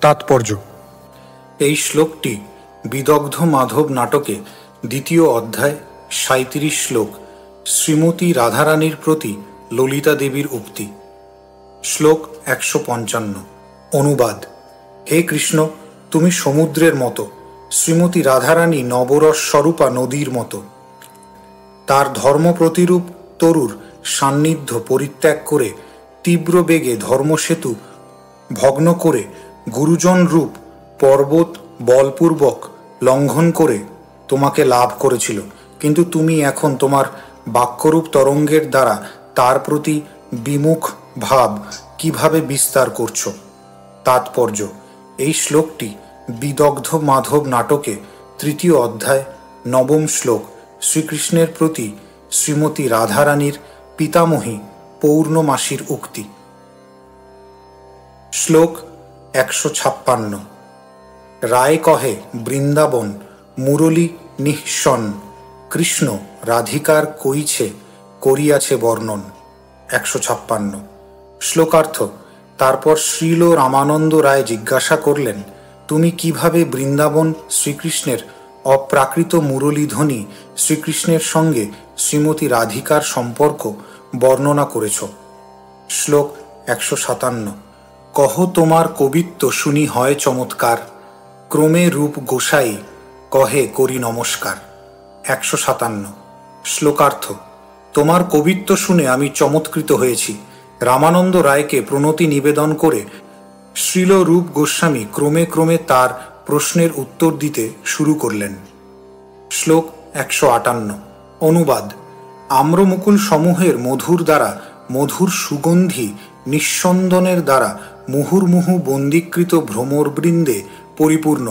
তাৎপর্য। এই শ্লোকটি বিদগ্ধ মাধব নাটকে দ্বিতীয় অধ্যায় 37 শ্লোক শ্রীমতী রাধারানীর প্রতি ললিতা দেবীর উক্তি। শ্লোক 155। অনুবাদ। হে কৃষ্ণ, তুমি সমুদ্রের মতো, শ্রীমতী রাধারানী নবরস স্বরূপা নদীর মতো। তার ধর্ম প্রতিরূপ তরুর সান্নিধ্য পরিত্যাগ করে তীব্র বেগে ধর্মসেতু ভগ্ন করে গুরুজন রূপ পর্বত বলপূর্বক লঙ্ঘন করে তোমাকে লাভ করেছিল, কিন্তু তুমি এখন তোমার বাক্যরূপ তরঙ্গের দ্বারা তার প্রতি বিমুখ ভাব কিভাবে বিস্তার করছ। তাৎপর্য। এই শ্লোকটি বিদগ্ধ মাধব নাটকে তৃতীয় অধ্যায় 9 শ্লোক শ্রীকৃষ্ণের প্রতি শ্রীমতী রাধারানীর পিতামহী পৌর্ণমাসীর উক্তি। শ্লোক 156। রায় কহে বৃন্দাবন মুরলী নিঃসন, কৃষ্ণ রাধিকার কইছে করিয়াছে বর্ণন। 156। শ্লোকার্থ। তারপর শ্রীল রামানন্দ রায় জিজ্ঞাসা করলেন, তুমি কিভাবে বৃন্দাবন শ্রীকৃষ্ণের অপ্রাকৃত মুরলীধ্বনি শ্রীকৃষ্ণের সঙ্গে শ্রীমতী রাধিকার সম্পর্ক বর্ণনা করেছ। শ্লোক 157। কহ তোমার কবিত্ব শুনি হয় চমৎকার, ক্রমে রূপ গোসাই কহে করি নমস্কার। 157। শ্লোকার্থ। তোমার কবিত্ব শুনে আমি চমৎকৃত হয়েছি। রামানন্দ রায়কে প্রণতি নিবেদন করে শ্রীল রূপ গোস্বামী ক্রমে ক্রমে তার প্রশ্নের উত্তর দিতে শুরু করলেন। শ্লোক 158। অনুবাদ। আম্রমুকুল সমূহের মধুর দ্বারা মধুর সুগন্ধি নিঃসন্দনের দ্বারা মুহুর্মুহু বন্দীকৃত ভ্রমরবৃন্দে পরিপূর্ণ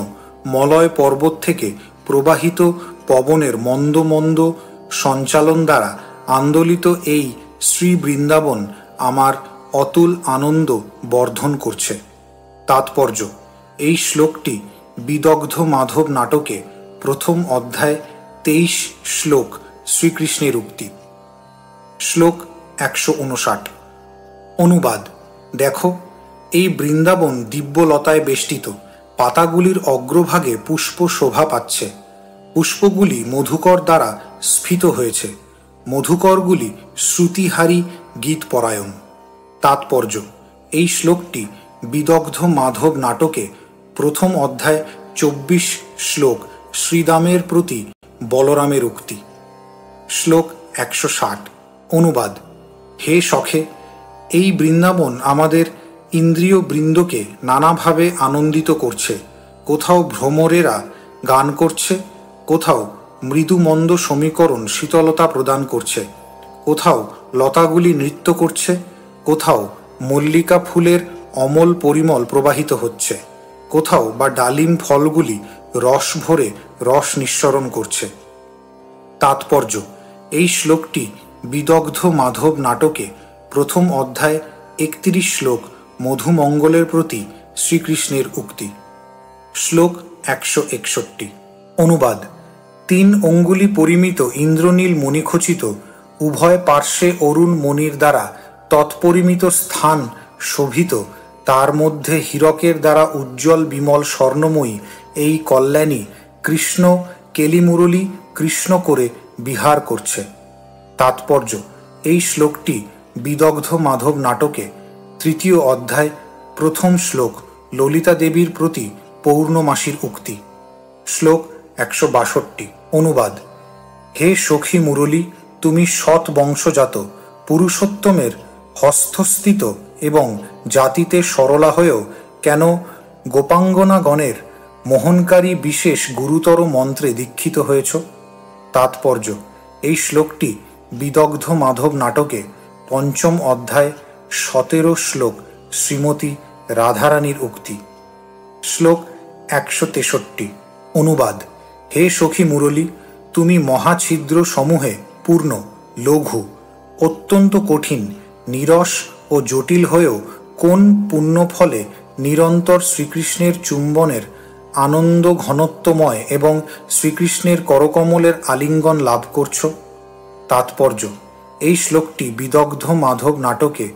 মলয় পর্বত থেকে প্রবাহিত পবনের মন্দ মন্দ সঞ্চালন দ্বারা আন্দোলিত এই শ্রী বৃন্দাবন আমার অতুল আনন্দ বর্ধন করছে। তাৎপর্য। এই শ্লোকটি বিদগ্ধ মাধব নাটকে প্রথম অধ্যায় 23 শ্লোক শ্রীকৃষ্ণের উক্তি। শ্লোক 159। অনুবাদ। দেখো, এই বৃন্দাবন দিব্যলতায় বেষ্টিত, পাতাগুলির অগ্রভাগে পুষ্প শোভা পাচ্ছে, পুষ্পগুলি মধুকর দ্বারা স্ফীত হয়েছে, মধুকরগুলি শ্রুতিহারী গীতপরায়ণ। তাৎপর্য। এই শ্লোকটি বিদগ্ধ মাধব নাটকে প্রথম অধ্যায় 24 শ্লোক শ্রীদামের প্রতি বলরামের উক্তি। শ্লোক 160। অনুবাদ। হে সখে, এই বৃন্দাবন আমাদের ইন্দ্রিয় বৃন্দকে নানাভাবে আনন্দিত করছে। কোথাও ভ্রমরেরা গান করছে, কোথাও মৃদুমন্দ সমীকরণ শীতলতা প্রদান করছে, কোথাও লতাগুলি নৃত্য করছে, কোথাও মল্লিকা ফুলের অমল পরিমল প্রবাহিত হচ্ছে, কোথাও বা ডালিম ফলগুলি রস ভরে রস নিঃসরণ করছে। তাৎপর্য। এই শ্লোকটি বিদগ্ধ মাধব নাটকে প্রথম অধ্যায় 31 শ্লোক মধুমঙ্গলের প্রতি শ্রীকৃষ্ণের উক্তি। শ্লোক 161। অনুবাদ। 3 অঙ্গুলি পরিমিত ইন্দ্রনীল মণিখচিত উভয় পার্শ্বে অরুণ মণির দ্বারা তৎপরিমিত স্থান শোভিত, তার মধ্যে হীরকের দ্বারা উজ্জ্বল বিমল স্বর্ণময়ী এই কল্যাণী কৃষ্ণ কেলিমুরলী কৃষ্ণ করে বিহার করছে। তাৎপর্য। এই শ্লোকটি বিদগ্ধ মাধব নাটকে তৃতীয় অধ্যায় প্রথম শ্লোক ললিতা দেবীর প্রতি পৌর্ণমাসীর উক্তি। শ্লোক 162। অনুবাদ। হে সখী মুরলী, তুমি সৎ বংশজাত, পুরুষোত্তমের হস্তস্থিত এবং জাতিতে সরলা হয়েও কেন গোপাঙ্গনাগণের মোহনকারী বিশেষ গুরুতর মন্ত্রে দীক্ষিত হয়েছ। তাৎপর্য। এই শ্লোকটি বিদগ্ধ মাধব নাটকে পঞ্চম অধ্যায় 17 শ্লোক শ্রীমতী রাধারানীর উক্তি। শ্লোক 163। অনুবাদ। হে সখী মুরলী, তুমি মহাছিদ্র সমূহে পূর্ণ, লঘু, অত্যন্ত কঠিন, নীরস ও জটিল হয়েও কোন পুণ্যফলে নিরন্তর শ্রীকৃষ্ণের চুম্বনের আনন্দ ঘনত্বময় এবং শ্রীকৃষ্ণের করকমলের আলিঙ্গন লাভ করছ। তাৎপর্য। এই শ্লোকটি বিদগ্ধ মাধব নাটকে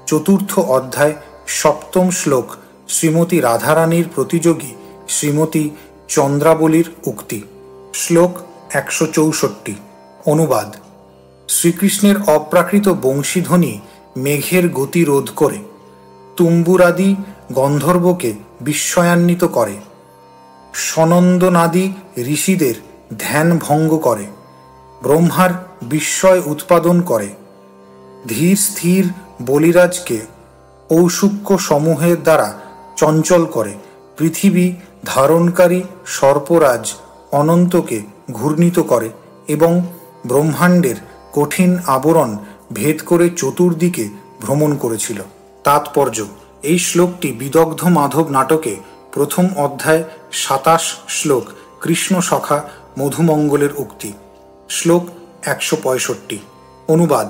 চতুর্থ অধ্যায় 7 শ্লোক শ্রীমতী রাধারানীর প্রতিযোগী শ্রীমতী চন্দ্রাবলীর উক্তি। শ্লোক 164। অনুবাদ। শ্রীকৃষ্ণের অপ্রাকৃত বংশীধ্বনি মেঘের গতি রোধ করে, তুম্বুরাদি গন্ধর্বকে বিস্ময়ান্বিত করে, সনন্দনাদি ঋষিদের ধ্যান ভঙ্গ করে, ব্রহ্মার বিস্ময় উৎপাদন করে, ধীর স্থির বলিরাজকে ঔৎসুক্য সমূহের দ্বারা চঞ্চল করে, পৃথিবী ধারণকারী সর্পরাজ অনন্তকে ঘূর্ণিত করে এবং ব্রহ্মাণ্ডের কঠিন আবরণ ভেদ করে চতুর্দিকে ভ্রমণ করেছিল। তাৎপর্য: এই শ্লোকটি বিদগ্ধ মাধব নাটকে প্রথম অধ্যায় 27 শ্লোক কৃষ্ণ সখা মধুমঙ্গলের উক্তি। শ্লোক 165। অনুবাদ।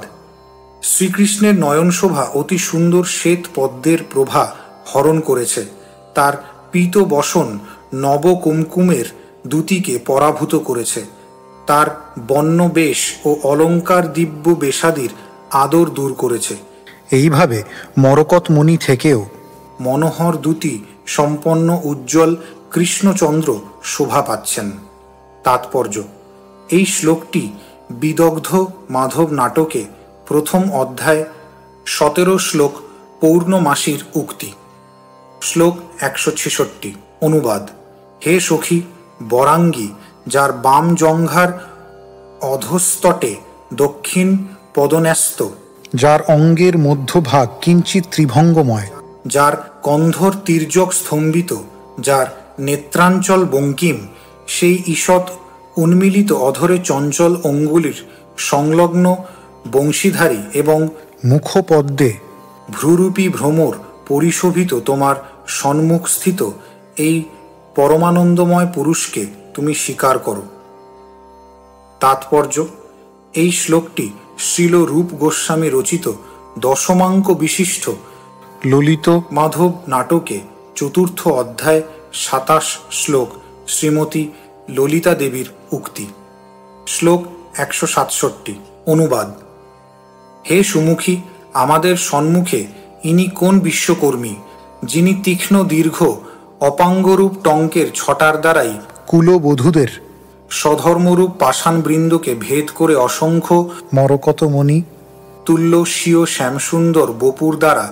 শ্রীকৃষ্ণের নয়নশোভা অতি সুন্দর শ্বেত পদ্মের প্রভা হরণ করেছে। তার পীত বসন নবকুমকুমের দ্যুতিকে পরাভূত করেছে। তার বর্ণবেশ ও অলঙ্কার দিব্য বেশাদির আদর দূর করেছে। এইভাবে মরকতমণি থেকেও মনোহর দ্যুতি সম্পন্ন উজ্জ্বল কৃষ্ণচন্দ্র শোভা পাচ্ছেন। তাৎপর্য: এই শ্লোকটি বিদগ্ধ মাধব নাটকে প্রথম অধ্যায় 17 শ্লোক পৌর্ণমাসীর উক্তি। শ্লোক 166। অনুবাদ। হে সখী বরাঙ্গী, যার বাম জঙ্ঘার অধস্তটে দক্ষিণ পদন্যস্ত, যার অঙ্গের মধ্যভাগ কিঞ্চিৎ ত্রিভঙ্গময়, যার কন্ধর তির্যক স্তম্ভিত, যার নেত্রাঞ্চল বঙ্কিম, সেই ঈষৎ উন্মিলিত অধরে চঞ্চল অঙ্গুলির সংলগ্ন বংশীধারী এবং মুখপদ্মে ভ্রুরূপী ভ্রমর পরিশোভিত তোমার সন্মুখস্থিত এই পরমানন্দময় পুরুষকে তুমি স্বীকার করো। তাৎপর্য: এই শ্লোকটি শ্রীল রূপ গোস্বামী রচিত দশমাঙ্ক বিশিষ্ট ললিত মাধব নাটকে চতুর্থ অধ্যায় 27 শ্লোক শ্রীমতী ললিতা দেবীর উক্তি। শ্লোক 167। অনুবাদ। হে সুমুখী, আমাদের সম্মুখে ইনি কোন বিশ্বকর্মী, যিনি তীক্ষ্ণ দীর্ঘ অপাঙ্গরূপ টঙ্কের ছটার দ্বারাই কুলবধূদের স্বধর্মরূপ পাষাণবৃন্দকে ভেদ করে অসংখ্য মরকতমণি তুল্য স্বীয় শ্যামসুন্দর বপুর দ্বারা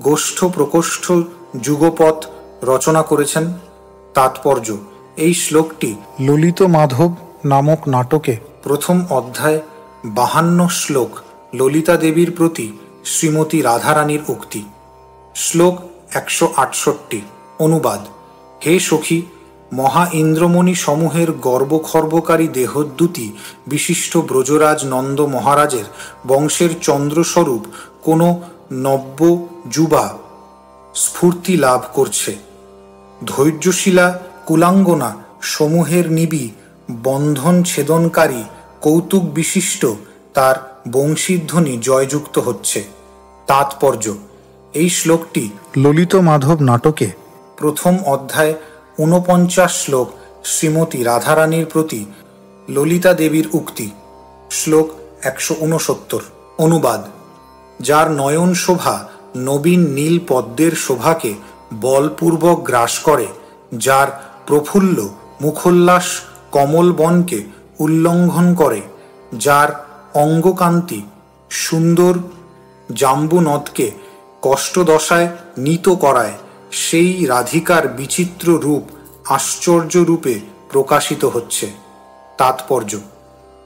গোষ্ঠ প্রকোষ্ঠ যুগপথ রচনা করেছেন। তাৎপর্য: এই শ্লোকটি ললিত মাধব নামক নাটকে প্রথম অধ্যায় 52 শ্লোক ললিতা দেবীর প্রতি শ্রীমতী রাধারানীর উক্তি। শ্লোক 168। অনুবাদ। হে সখী, মহা ইন্দ্রমণি সমূহের গর্বখর্বকারী দেহদ্যুতি বিশিষ্ট ব্রজরাজ নন্দ মহারাজের বংশের চন্দ্রস্বরূপ কোন নব্য যুবা স্ফূর্তি লাভ করছে। ধৈর্যশীলা কুলাঙ্গনা সমূহের নিবি বন্ধন ছেদনকারী কৌতুক বিশিষ্ট তার বংশীধ্বনি জয়যুক্ত হচ্ছে। তাৎপর্য: এই শ্লোকটি ললিত মাধব নাটকে প্রথম অধ্যায় 49 শ্লোক শ্রীমতী রাধারানীর প্রতি ললিতা দেবীর উক্তি। শ্লোক 169। অনুবাদ। যার নয়ন শোভা নবীন নীল পদ্মের শোভাকে বলপূর্বক গ্রাস করে, যার প্রফুল্ল মুখোল্লাস কমল বনকে উল্লঙ্ঘন করে, যার অঙ্গকান্তি সুন্দর জাম্বুনদকে কষ্টদশায় নীত করায়, সেই রাধিকার বিচিত্র রূপ আশ্চর্য রূপে প্রকাশিত হচ্ছে। তাৎপর্য: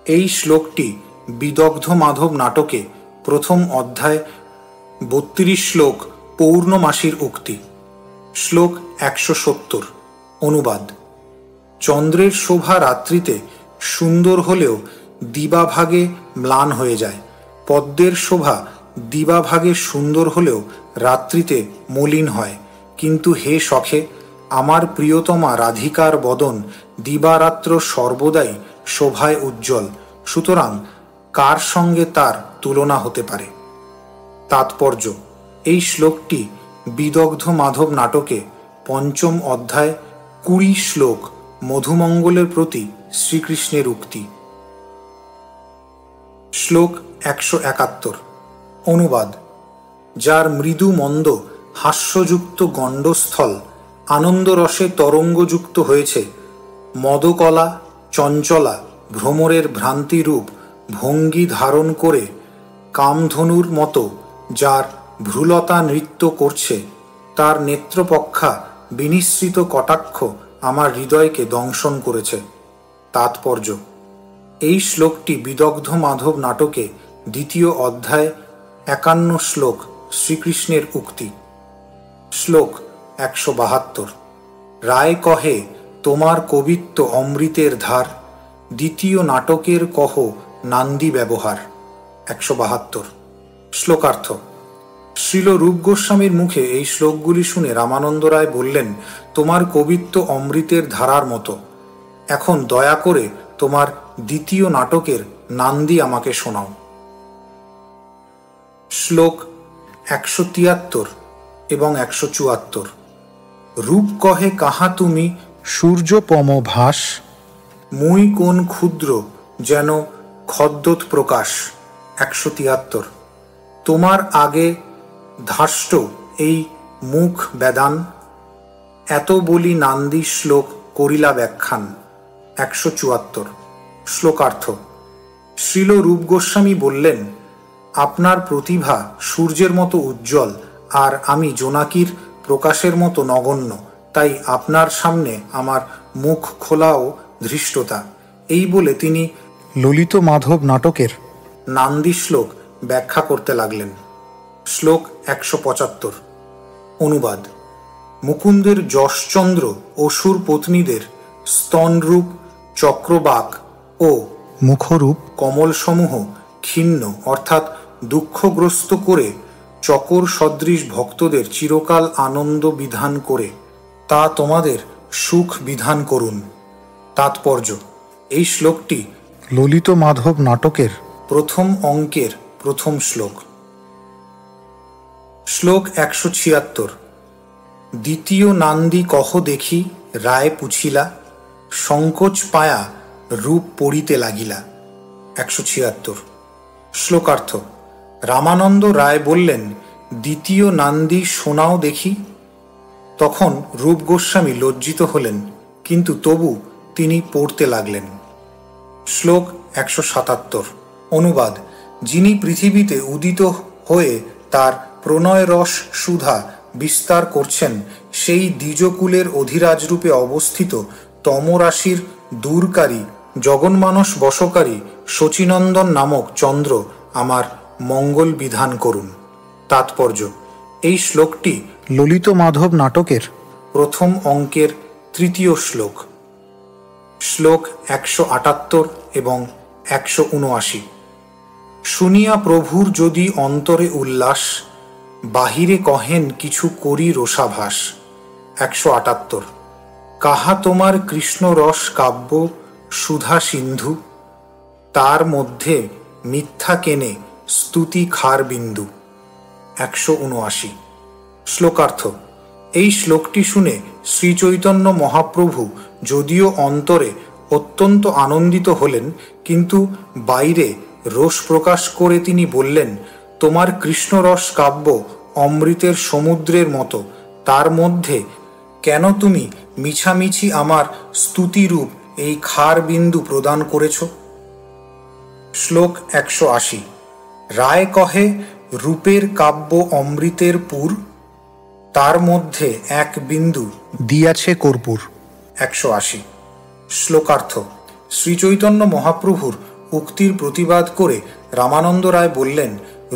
এই শ্লোকটি বিদগ্ধ মাধব নাটকে প্রথম অধ্যায় 32 শ্লোক পৌর্ণমাসীর উক্তি। শ্লোক 170। অনুবাদ। চন্দ্রের শোভা রাত্রিতে সুন্দর হলেও দিবাভাগে ম্লান হয়ে যায়। পদ্মের শোভা দিবাভাগে সুন্দর হলেও রাত্রিতে মলিন হয়। কিন্তু হে সখে, আমার প্রিয়তমা রাধিকার বদন দিবারাত্র সর্বদাই শোভায় উজ্জ্বল, সুতরাং কার সঙ্গে তার তুলনা হতে পারে? তাৎপর্য: এই শ্লোকটি বিদগ্ধ মাধব নাটকে পঞ্চম অধ্যায় 20 শ্লোক মধুমঙ্গলের প্রতি শ্রীকৃষ্ণের উক্তি। শ্লোক 171। অনুবাদ। যার মৃদু মন্দ হাস্যযুক্ত গণ্ডস্থল আনন্দরসে তরঙ্গযুক্ত হয়েছে। মদকলা চঞ্চলা ভ্রমরের ভ্রান্তিরূপ ভঙ্গি ধারণ করে কামধনুর মতো যার ভ্রুলতা নৃত্য করছে, তার নেত্রপক্ষা বিনিসৃত কটাক্ষ আমার হৃদয়কে দংশন করেছে। তাৎপর্য: এই শ্লোকটি বিদগ্ধ মাধব নাটকে 2য় অধ্যায় 51 শ্লোক শ্রীকৃষ্ণের উক্তি। শ্লোক 172। রায় কহে তোমার কবিত্ব অমৃতের ধার, 2য় নাটকের কহ নান্দি ব্যবহার। 172। শ্লোকার্থ: শ্রীল রূপ গোস্বামীর মুখে এই শ্লোকগুলি শুনে রামানন্দ রায় বললেন, তোমার কবিত্ব অমৃতের ধারার মতো। এখন দয়া করে তোমার 2য় নাটকের নান্দি আমাকে শোনাও। শ্লোক 173 এবং 174। রূপ কহে কাহা তুমি সূর্যপম ভাস, মুই কোন ক্ষুদ্র যেন খদ্যোত প্রকাশ। 173। তোমার আগে ধাষ্ট এই মুখ বেদান, এত বলি নান্দি শ্লোক করিলা ব্যাখ্যান। 174। শ্লোকার্থ: শ্রীল রূপ গোস্বামী বললেন, আপনার প্রতিভা সূর্যের মতো উজ্জ্বল, আর আমি জোনাকির প্রকাশের মতো নগণ্য, তাই আপনার সামনে আমার মুখ খোলাও ধৃষ্টতা। এই বলে তিনি ললিত মাধব নাটকের নান্দি শ্লোক ব্যাখ্যা করতে লাগলেন। শ্লোক 175। অনুবাদ: মুকুন্দের যশচন্দ্র অসুর পত্নীদের স্তনরূপ চক্রবাক ও মুখরূপ কমলসমূহ ক্ষীণ অর্থাৎ দুঃখগ্রস্ত করে চকর সদৃশ ভক্তদের চিরকাল আনন্দ বিধান করে তা তোমাদের সুখ বিধান করুন। তাৎপর্য: এই শ্লোকটি ললিত মাধব নাটকের 1ম অঙ্কের 1ম শ্লোক। শ্লোক 176। 2য় নান্দি কহ দেখি, রায় পুছিলা, সংকোচ পায়া রূপ পড়িতে লাগিলা। 176। শ্লোকার্থ: রামানন্দ রায় বললেন, 2য় নান্দি শোনাও দেখি। তখন রূপ গোস্বামী লজ্জিত হলেন, কিন্তু তবু তিনি পড়তে লাগলেন। শ্লোক 177। অনুবাদ: যিনি পৃথিবীতে উদিত হয়ে তার প্রণয় রস সুধা বিস্তার করছেন, সেই দ্বিজকুলের অধিরাজরূপে অবস্থিত তমরাশির দূরকারী জগন্মানস বশকারী শচীনন্দন নামক চন্দ্র আমার মঙ্গল বিধান করুন। তাৎপর্য: এই শ্লোকটি ললিত মাধব নাটকের 1ম অঙ্কের 3য় শ্লোক। শ্লোক 178 এবং 179। শুনিয়া প্রভুর যদি অন্তরে উল্লাস, বাহিরে কহেন কিছু করি রসাভাস। 178। কাহা তোমার কৃষ্ণ রস কাব্য সুধা সিন্ধু, তার মধ্যে মিথ্যা কেনে স্তুতি খার বিন্দু। 179। শ্লোকার্থ: এই শ্লোকটি শুনে শ্রীচৈতন্য মহাপ্রভু যদিও অন্তরে অত্যন্ত আনন্দিত হলেন, কিন্তু বাইরে রোষ প্রকাশ করে তিনি বললেন, তোমার কৃষ্ণরস কাব্য অমৃতের সমুদ্রের মতো, তার মধ্যে কেন তুমি মিছামিছি আমার স্তুতিরূপ এই খার বিন্দু প্রদান করেছ। শ্লোক 180। রায় কহে রূপের কাব্য অমৃতের পুর, তার মধ্যে এক বিন্দু দিয়াছে কর্পূর। 180। শ্লোকার্থ: শ্রীচৈতন্য মহাপ্রভুর উক্তির প্রতিবাদ করে রামানন্দ রায় বললেন,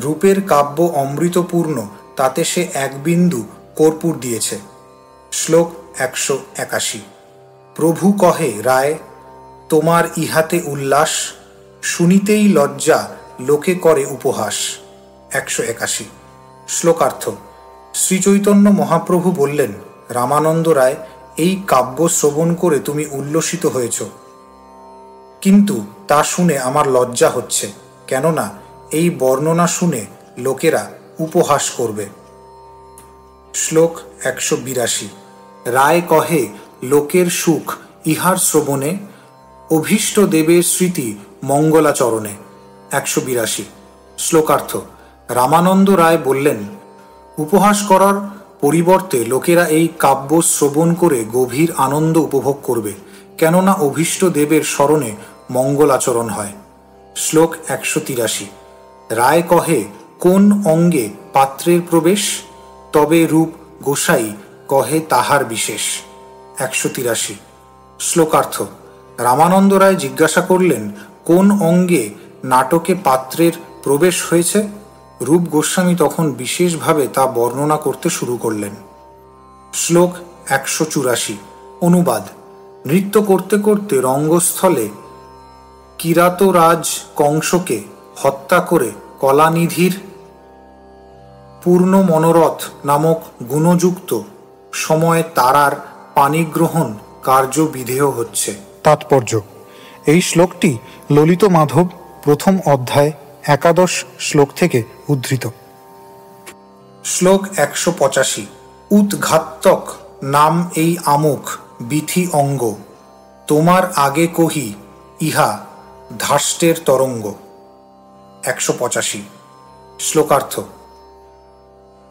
রূপের কাব্য অমৃতপূর্ণ, তাতে সে এক বিন্দু কর্পূর দিয়েছে। শ্লোক 181। প্রভু কহে রায়, তোমার ইহাতে উল্লাস, শুনিতেই লজ্জা লোকে করে উপহাস। 181। শ্লোকার্থ: শ্রীচৈতন্য মহাপ্রভু বললেন, রামানন্দ রায়, এই কাব্য শ্রবণ করে তুমি উল্লসিত হয়েছ, কিন্তু তা শুনে আমার লজ্জা হচ্ছে, কেননা এই বর্ণনা শুনে লোকেরা উপহাস করবে। শ্লোক 182। রায় কহে লোকের সুখ ইহার শ্রবণে, অভীষ্ট দেবের স্মৃতি মঙ্গলাচরণে। 182। শ্লোকার্থ: রামানন্দ রায় বললেন, উপহাস করার পরিবর্তে লোকেরা এই কাব্য শ্রবণ করে গভীর আনন্দ উপভোগ করবে, কেননা অভীষ্ট দেবের স্মরণে মঙ্গল আচরণ হয়। শ্লোক 183। রায় কহে কোন অঙ্গে পাত্রের প্রবেশ, তবে রূপ গোসাই কহে তাহার বিশেষ। 183। শ্লোকার্থ। রামানন্দ রায় জিজ্ঞাসা করলেন কোন অঙ্গে নাটকে পাত্রের প্রবেশ হয়েছে। রূপ গোস্বামী তখন বিশেষভাবে তা বর্ণনা করতে শুরু করলেন। শ্লোক 184। অনুবাদ। নৃত্য করতে করতে রঙ্গস্থলে কিরাতরাজ কংসকে হত্যা করে কলানিধির পূর্ণ মনোরথ নামক গুণযুক্ত সময়ে তারার পানিগ্রহণ কার্য বিধেয় হচ্ছে। তাৎপর্য। এই শ্লোকটি ললিত মাধব প্রথম অধ্যায় 11 শ্লোক থেকে উদ্ধৃত। শ্লোক 185। উদ্ঘাত্তক নাম এই আমুক বিথি অঙ্গ, তোমার আগে কহি ইহা ধাষ্টের তরঙ্গ। 185। শ্লোকার্থ।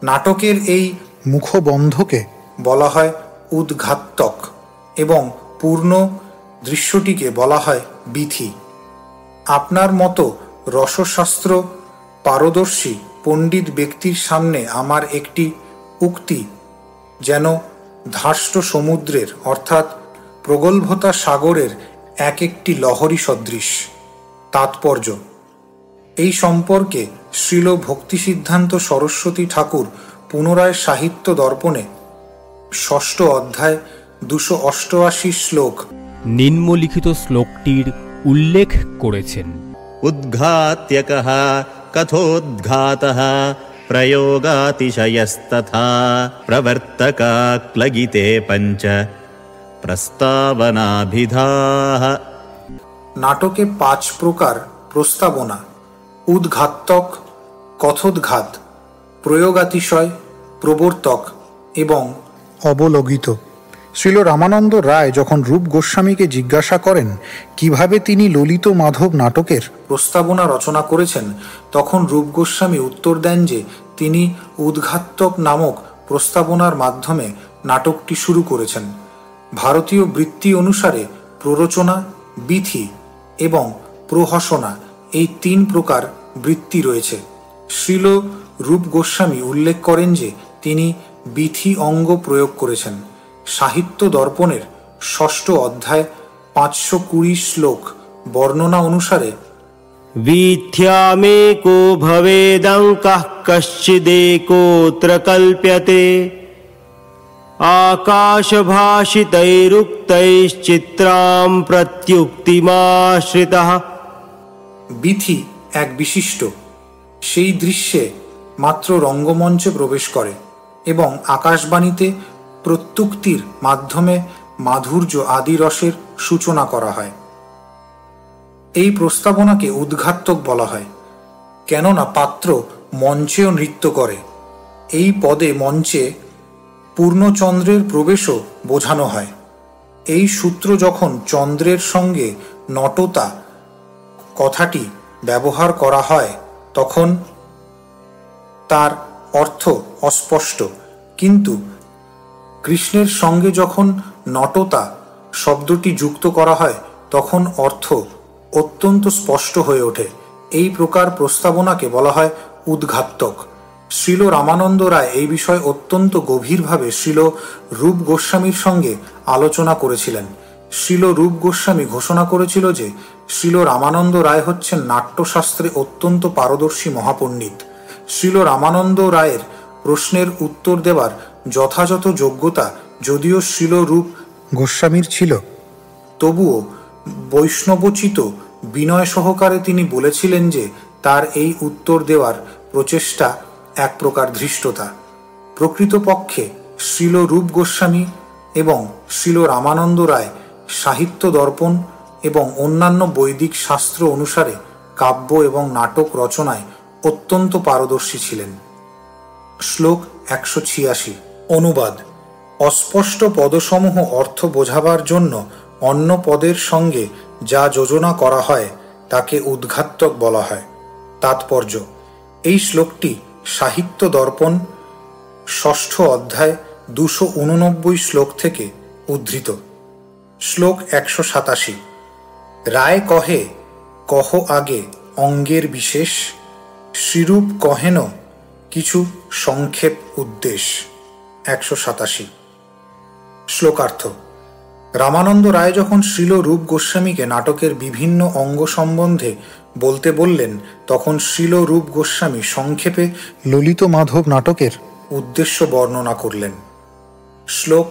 নাটকের এই মুখবন্ধকে বলা হয় উদ্ঘাত্তক এবং পূর্ণ দৃশ্যটিকে বলা হয় বিথি। আপনার মতো রসশাস্ত্র পারদর্শী পণ্ডিত ব্যক্তির সামনে আমার একটি উক্তি যেন ধাষ্ট সমুদ্রের অর্থাৎ প্রগল্ভতা সাগরের এক একটি লহরী সদৃশ। তাৎপর্য। এই সম্পর্কে শ্রীল ভক্তিসিদ্ধান্ত সরস্বতী ঠাকুর পুনরায় সাহিত্য দর্পণে 6 অধ্যায় 288 শ্লোক নিম্নলিখিত শ্লোকটির উল্লেখ করেছেন। উদ্ঘাত্যকঃ কথোদ্ঘাতঃ প্রয়োগাতিশয়স্তথা প্রবর্তকা ক্লগিতে পঞ্চ প্রস্তাবনাভিধাঃ। নাটকে 5 প্রকার প্রস্তাবনা: উদ্ঘাত্তক, কথোদ্ঘাত, প্রয়োগাতিশয়, প্রবর্তক এবং অবলগিত। শ্রীল রামানন্দ রায় যখন রূপ গোস্বামীকে জিজ্ঞাসা করেন কিভাবে তিনি ললিত মাধব নাটকের প্রস্তাবনা রচনা করেছেন, তখন রূপ গোস্বামী উত্তর দেন যে তিনি উদ্ঘাত্তক নামক প্রস্তাবনার মাধ্যমে নাটকটি শুরু করেছেন। ভারতীয় বৃত্তি অনুসারে প্ররোচনা, বিথি এবং প্রহসনা এই 3 প্রকার বৃত্তি রয়েছে। শ্রীল রূপ গোস্বামী উল্লেখ করেন যে তিনি বিথি অঙ্গ প্রয়োগ করেছেন। সাহিত্য দর্পণের 6 অধ্যায় 520 শ্লোক বর্ণনা অনুসারে वीथ्यामेको भवेदङ्कः कश्चिदेकोऽत्र कल्प्यते आकाशभाषितैरुक्तैश्चित्रां प्रत्युक्तिमाश्रितः। বিথি এক বিশিষ্ট, সেই দৃশ্যে মাত্র রঙ্গমঞ্চে প্রবেশ করে এবং আকাশবাণীতে প্রত্যুক্তির মাধ্যমে মাধুর্য আদি রসের সূচনা করা হয়। এই প্রস্তাবনাকে উদ্ঘাত্তক বলা হয়, কেননা পাত্র মঞ্চেও নৃত্য করে। এই পদে মঞ্চে পূর্ণচন্দ্রের প্রবেশও বোঝানো হয়। এই সূত্র যখন চন্দ্রের সঙ্গে নটতা কথাটি ব্যবহার করা হয় তখন তার অর্থ অস্পষ্ট, কিন্তু কৃষ্ণের সঙ্গে যখন নটতা শব্দটি যুক্ত করা হয় তখন অর্থ অত্যন্ত স্পষ্ট হয়ে ওঠে। এই প্রকার প্রস্তাবনাকে বলা হয় উদ্ঘাত্তক। শ্রীল রামানন্দ রায় এই বিষয়ে অত্যন্ত গভীরভাবে শ্রীল রূপ গোস্বামীর সঙ্গে আলোচনা করেছিলেন। শ্রীল রূপ গোস্বামী ঘোষণা করেছিল যে শ্রীল রামানন্দ রায় হচ্ছেন নাট্যশাস্ত্রে অত্যন্ত পারদর্শী মহাপণ্ডিত। শ্রীল রামানন্দ রায়ের প্রশ্নের উত্তর দেবার যথাযথ যোগ্যতা যদিও শ্রীল রূপ গোস্বামীর ছিল, তবুও বৈষ্ণবোচিত বিনয় সহকারে তিনি বলেছিলেন যে তার এই উত্তর দেওয়ার প্রচেষ্টা এক প্রকার ধৃষ্টতা। প্রকৃতপক্ষে শ্রীল রূপ গোস্বামী এবং শ্রীল রামানন্দ রায় সাহিত্য দর্পণ এবং অন্যান্য বৈদিক শাস্ত্র অনুসারে কাব্য এবং নাটক রচনায় অত্যন্ত পারদর্শী ছিলেন। শ্লোক 186। অনুবাদ। অস্পষ্ট পদসমূহ অর্থ বোঝাবার জন্য অন্য পদের সঙ্গে যা যোজনা করা হয় তাকে উদ্ঘাত্তক বলা হয়। তাৎপর্য। এই শ্লোকটি সাহিত্য দর্পণ ষষ্ঠ অধ্যায় 289 শ্লোক থেকে উদ্ধৃত। শ্লোক 187। রায় কহে কহ আগে অঙ্গের বিশেষ, শ্রীরূপ কহেন কিছু সংক্ষেপ উদ্দেশ। 187। শ্লোকার্থ। রামানন্দ রায় যখন শ্রীল রূপ গোস্বামীকে নাটকের বিভিন্ন অঙ্গ সম্বন্ধে বলতে বললেন, তখন শ্রীল রূপ গোস্বামী সংক্ষেপে ললিত মাধব নাটকের উদ্দেশ্য বর্ণনা করলেন। শ্লোক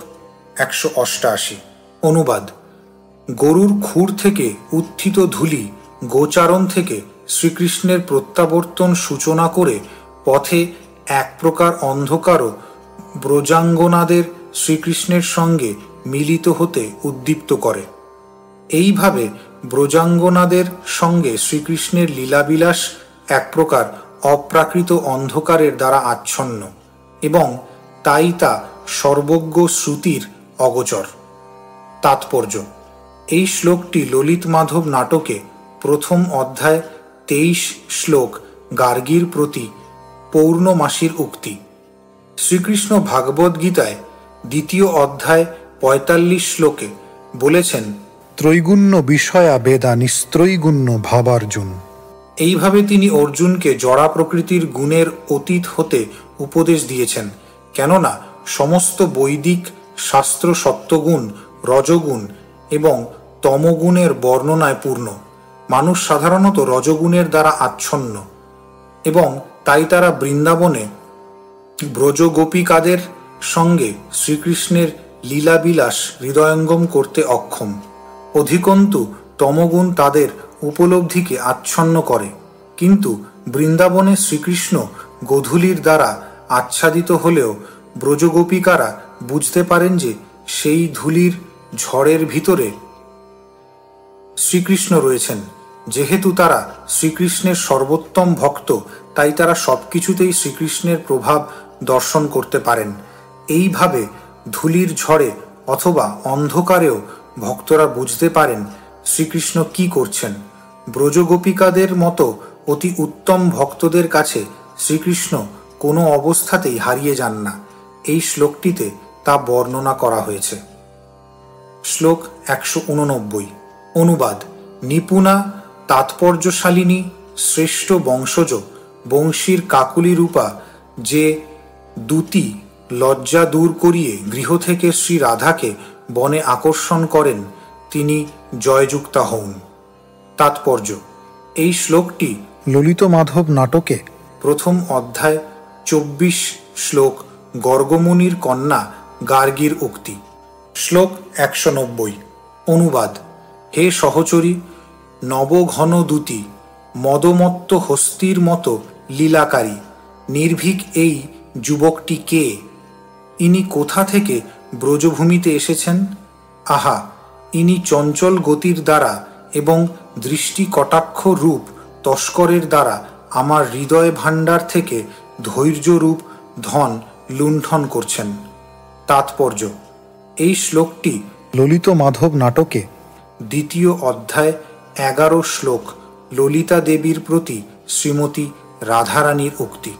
188। অনুবাদ। গরুর খুর থেকে উত্থিত ধূলি গোচারণ থেকে শ্রীকৃষ্ণের প্রত্যাবর্তন সূচনা করে পথে এক প্রকার অন্ধকারও ব্রজাঙ্গনাদের শ্রীকৃষ্ণের সঙ্গে মিলিত হতে উদ্দীপ্ত করে। এইভাবে ব্রজাঙ্গনাদের সঙ্গে শ্রীকৃষ্ণের লীলাবিলাস এক প্রকার অপ্রাকৃত অন্ধকারের দ্বারা আচ্ছন্ন এবং তাই তা সর্বজ্ঞ শ্রুতির অগোচর। তাৎপর্য। এই শ্লোকটি ললিত মাধব নাটকে প্রথম অধ্যায় 23 শ্লোক গার্গীর প্রতি পৌর্ণমাসীর উক্তি। শ্রীকৃষ্ণ ভাগবত গীতায় দ্বিতীয় অধ্যায় 45 শ্লোকে বলেছেন, ত্রৈগুণ্য বিষয়া বেদা নিস্ত্রৈগুণ্য ভাবার্জুন। এইভাবে তিনি অর্জুনকে জড়া প্রকৃতির গুণের অতীত হতে উপদেশ দিয়েছেন, কেননা সমস্ত বৈদিক শাস্ত্র সত্ত্বগুণ, রজগুণ এবং তমগুণের বর্ণনায় পূর্ণ। মানুষ সাধারণত রজগুণের দ্বারা আচ্ছন্ন এবং তাই তারা বৃন্দাবনে ব্রজগোপিকাদের সঙ্গে শ্রীকৃষ্ণের লীলাবিলাস হৃদয়ঙ্গম করতে অক্ষম। অধিকন্তু তমগুণ তাদের উপলব্ধিকে আচ্ছন্ন করে, কিন্তু বৃন্দাবনে শ্রীকৃষ্ণ গোধূলির দ্বারা আচ্ছাদিত হলেও ব্রজগোপিকারা বুঝতে পারেন যে সেই ধূলির ঝড়ের ভিতরে শ্রীকৃষ্ণ রয়েছেন। যেহেতু তারা শ্রীকৃষ্ণের সর্বোত্তম ভক্ত, তাই তারা সবকিছুতেই শ্রীকৃষ্ণের প্রভাব দর্শন করতে পারেন। এইভাবে ধূলির ঝড়ে অথবা অন্ধকারেও ভক্তরা বুঝতে পারেন শ্রীকৃষ্ণ কি করছেন। ব্রজগোপিকাদের মতো অতি উত্তম ভক্তদের কাছে শ্রীকৃষ্ণ কোনো অবস্থাতেই হারিয়ে যান না। এই শ্লোকটিতে তা বর্ণনা করা হয়েছে। শ্লোক 189। অনুবাদ। নিপুণা তাৎপর্যশালিনী শ্রেষ্ঠ বংশজ বংশীর কাকুলি রূপা যে দূতি লজ্জা দূর করিয়ে গৃহ থেকে শ্রী রাধাকে বনে আকর্ষণ করেন, তিনি জয়যুক্তা হউন। তাৎপর্য। এই শ্লোকটি ললিত মাধব নাটকে প্রথম অধ্যায় 24 শ্লোক গর্গমুনির কন্যা গার্গীর উক্তি। শ্লোক 190। অনুবাদ। হে সহচরী, নবঘন দূতি মদমত্ত হস্তির মতো লীলাকারী নির্ভীক এই যুবকটি কে? ইনি কোথা থেকে ব্রজভূমিতে এসেছেন? আহা, ইনি চঞ্চল গতির দ্বারা এবং দৃষ্টি কটাক্ষ রূপ তস্করের দ্বারা আমার হৃদয় ভাণ্ডার থেকে ধৈর্য রূপ ধন লুণ্ঠন করছেন। তাৎপর্য। এই শ্লোকটি ললিত মাধব নাটকে দ্বিতীয় অধ্যায় 11 শ্লোক ললিতা দেবীর প্রতি শ্রীমতী রাধারানীর উক্তি।